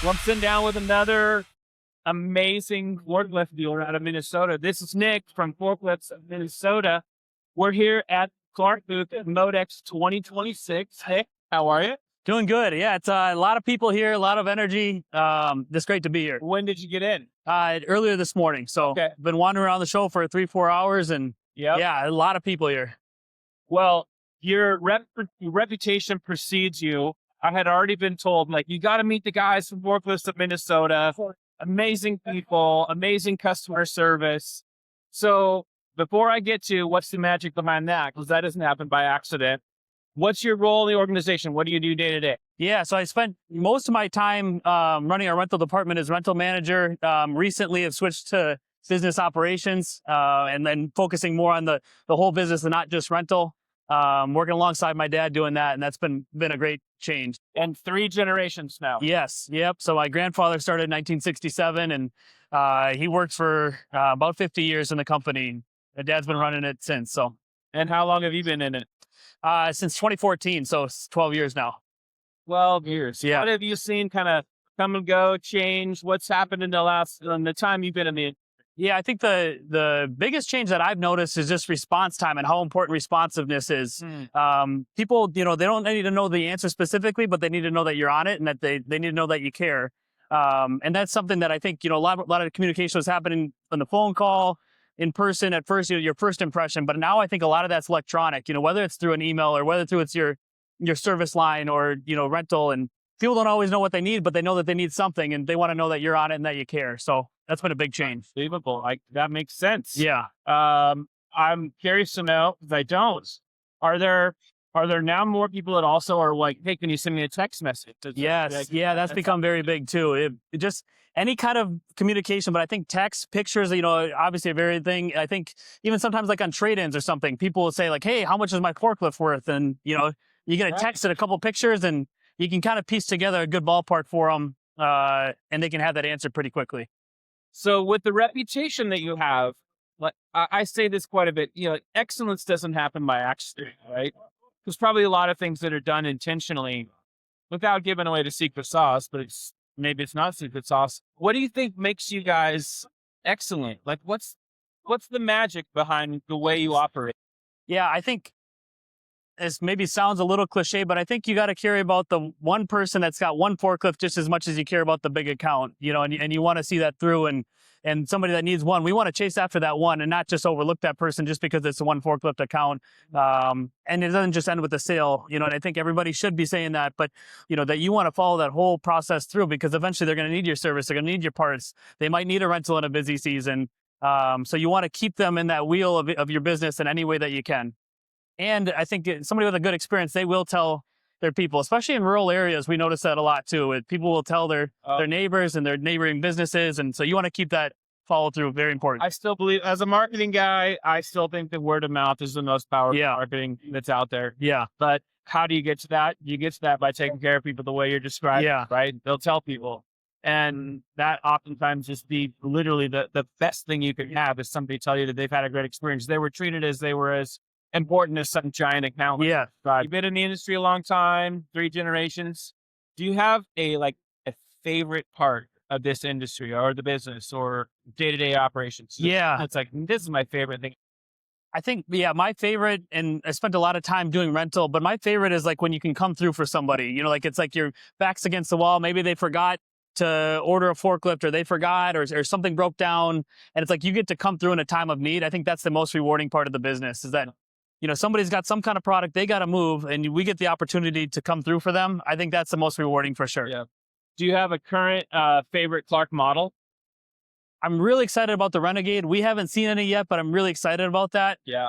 Well, I'm sitting down with another amazing forklift dealer out of Minnesota. This is Nick from Forklifts of Minnesota. We're here at Clark booth at MODEX 2026. Hey, how are you? Doing good. Yeah, it's a lot of people here, a lot of energy. It's great to be here. When did you get in? Earlier this morning. So Okay. been wandering around the show for 3-4 hours, and yeah, a lot of people here. Well, your reputation precedes you. I had already been told, like, you got to meet the guys from Forklifts of Minnesota. Amazing people, amazing customer service. So before I get to what's the magic behind that, because that doesn't happen by accident, what's your role in the organization? What do you do day to day? Yeah, so I spent most of my time running our rental department as rental manager. Recently, I've switched to business operations and then focusing more on the whole business and not just rental. Working alongside my dad doing that, and that's been a great change. And 3 generations now. Yes, yep. So my grandfather started in 1967, and he worked for about 50 years in the company. My dad's been running it since. So, and how long have you been in it? Since 2014, so it's 12 years now. 12 years. Yeah. What have you seen kind of come and go, change? What's happened in the time you've been in the? Yeah, I think the biggest change that I've noticed is just response time and how important responsiveness is. People, they don't need to know the answer specifically, but they need to know that you're on it and that they need to know that you care. And that's something that I think, a lot of communication was happening on the phone call, in person at first, your first impression. But now I think a lot of that's electronic, whether it's through an email or whether through it's your service line or, rental. And people don't always know what they need, but they know that they need something and they want to know that you're on it and that you care. So that's been a big change. Unbelievable. That makes sense. Yeah. I'm curious to know, because I don't, are there now more people that also are like, hey, can you send me a text message? Yes. That's become very big too. It just any kind of communication, but I think text, pictures, obviously a very thing. I think even sometimes like on trade-ins or something, people will say like, hey, how much is my forklift worth? And, you get a text and a couple pictures and you can kind of piece together a good ballpark for them. And they can have that answer pretty quickly. So with the reputation that you have, like I say this quite a bit, excellence doesn't happen by accident, right? There's probably a lot of things that are done intentionally without giving away the secret sauce, but maybe it's not secret sauce. What do you think makes you guys excellent? Like what's the magic behind the way you operate? Yeah, I think this maybe sounds a little cliche, but I think you got to care about the one person that's got one forklift just as much as you care about the big account, and you want to see that through and somebody that needs one, we want to chase after that one and not just overlook that person just because it's a one forklift account. And it doesn't just end with the sale, and I think everybody should be saying that, but that you want to follow that whole process through because eventually they're going to need your service. They're going to need your parts. They might need a rental in a busy season. So you want to keep them in that wheel of your business in any way that you can. And I think somebody with a good experience, they will tell their people, especially in rural areas. We notice that a lot too. People will tell their neighbors and their neighboring businesses. And so you want to keep that follow through. Very important. I still believe, as a marketing guy, I still think that word of mouth is the most powerful marketing that's out there. Yeah. But how do you get to that? You get to that by taking care of people the way you're describing, right? They'll tell people. And that oftentimes is literally the best thing you could have is somebody tell you that they've had a great experience. They were treated as important as some giant account. Yeah. You've been in the industry a long time, 3 generations. Do you have a favorite part of this industry or the business or day-to-day operations? Yeah. It's like, this is my favorite thing. I think, my favorite, and I spent a lot of time doing rental, but my favorite is like when you can come through for somebody, it's like your back's against the wall. Maybe they forgot to order a forklift or they forgot or something broke down. And it's like, you get to come through in a time of need. I think that's the most rewarding part of the business is that somebody's got some kind of product, they got to move, and we get the opportunity to come through for them. I think that's the most rewarding for sure. Yeah. Do you have a current favorite Clark model? I'm really excited about the Renegade. We haven't seen any yet, but I'm really excited about that. Yeah.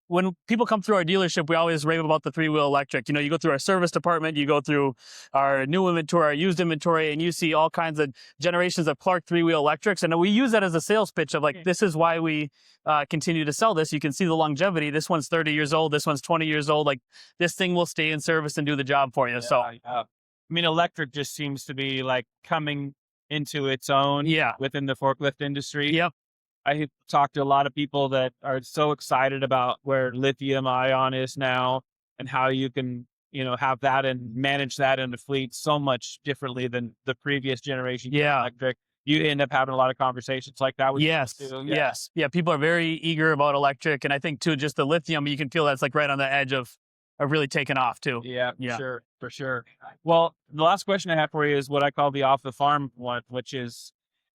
When people come through our dealership, we always rave about the 3-wheel electric. You go through our service department, you go through our new inventory, our used inventory, and you see all kinds of generations of Clark 3-wheel electrics. And we use that as a sales pitch of like, this is why we continue to sell this. You can see the longevity. This one's 30 years old. This one's 20 years old. Like this thing will stay in service and do the job for you. I mean, electric just seems to be like coming into its own within the forklift industry. Yep. I talk to a lot of people that are so excited about where lithium ion is now and how you can have that and manage that in the fleet so much differently than the previous generation. Yeah. Electric. You end up having a lot of conversations like that with Yes. people too. Yes. Yeah. People are very eager about electric. And I think too, just the lithium, you can feel that's like right on the edge of really taking off too. Yeah, Yeah. for sure. Well, the last question I have for you is what I call the off the farm one, which is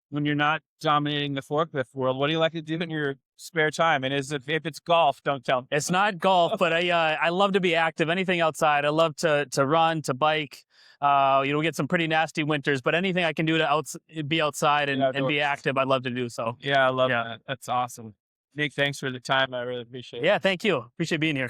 when you're not dominating the forklift world, what do you like to do in your spare time? And if it's golf, don't tell me. It's not golf, but I love to be active. Anything outside. I love to run, to bike. We get some pretty nasty winters, but anything I can do to be outside and be active, I'd love to do so. Yeah, I love that. That's awesome. Nick, thanks for the time. I really appreciate it. Yeah, thank you. Appreciate being here.